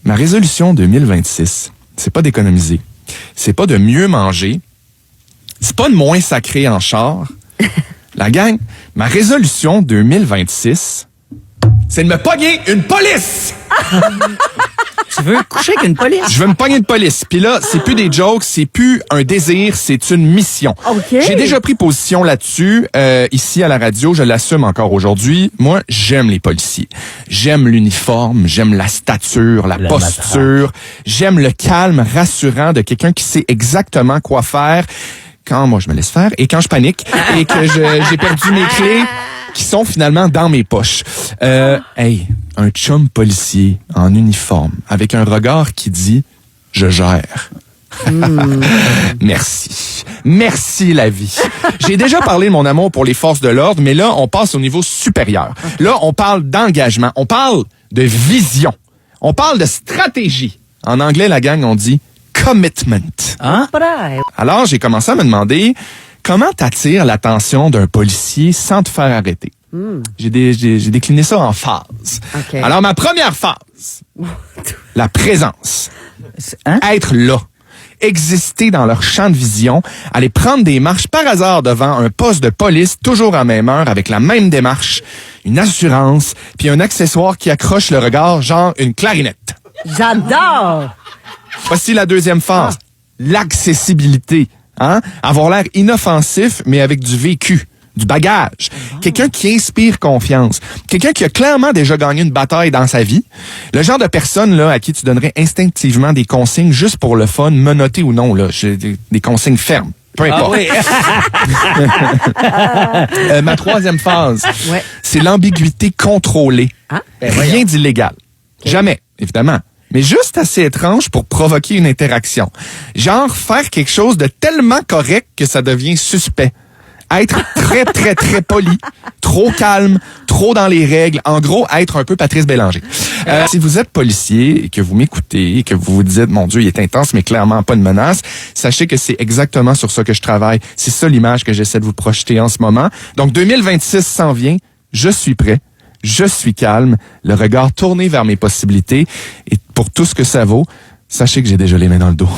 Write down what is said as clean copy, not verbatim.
Ma résolution 2026, c'est pas d'économiser. C'est pas de mieux manger. C'est pas de moins sacré en char. La gang, ma résolution 2026, c'est de me pogner une police! Tu veux coucher avec une police? Je veux me pogner une police. Puis là, c'est plus des jokes, c'est plus un désir, c'est une mission. Okay. J'ai déjà pris position là-dessus, ici à la radio, je l'assume encore aujourd'hui. Moi, j'aime les policiers. J'aime l'uniforme, j'aime la stature, la posture. J'aime le calme rassurant de quelqu'un qui sait exactement quoi faire quand moi je me laisse faire et quand je panique et que j'ai perdu mes clés qui sont finalement dans mes poches. Hey, un chum policier en uniforme avec un regard qui dit « Je gère ». Merci. Merci la vie. J'ai déjà parlé de mon amour pour les forces de l'ordre, mais là, on passe au niveau supérieur. Là, on parle d'engagement, on parle de vision, on parle de stratégie. En anglais, la gang, on dit « commitment ». Hein? Alors, j'ai commencé à me demander comment t'attires l'attention d'un policier sans te faire arrêter. J'ai décliné ça en phases. Okay. Alors, ma première phase, la présence. Hein? Être là. Exister dans leur champ de vision, aller prendre des marches par hasard devant un poste de police, toujours à même heure, avec la même démarche, une assurance, puis un accessoire qui accroche le regard, genre une clarinette. J'adore! Voici la deuxième phase. L'accessibilité. Hein? Avoir l'air inoffensif, mais avec du vécu, du bagage. Quelqu'un qui inspire confiance. Quelqu'un qui a clairement déjà gagné une bataille dans sa vie. Le genre de personne là à qui tu donnerais instinctivement des consignes juste pour le fun, menottées ou non, là, des consignes fermes. Peu importe. Ah oui. Ma troisième phase, Ouais. c'est l'ambiguïté contrôlée. Hein? Rien d'illégal. Jamais, évidemment. Mais juste assez étrange pour provoquer une interaction. Genre faire quelque chose de tellement correct que ça devient suspect. Être très, très, très poli, trop calme, trop dans les règles. En gros, être un peu Patrice Bélanger. Si vous êtes policier et que vous m'écoutez et que vous vous dites, mon Dieu, il est intense, mais clairement pas une menace, sachez que c'est exactement sur ça que je travaille. C'est ça l'image que j'essaie de vous projeter en ce moment. Donc, 2026 s'en vient. Je suis prêt. Je suis calme. Le regard tourné vers mes possibilités. Et pour tout ce que ça vaut, sachez que j'ai déjà les mains dans le dos.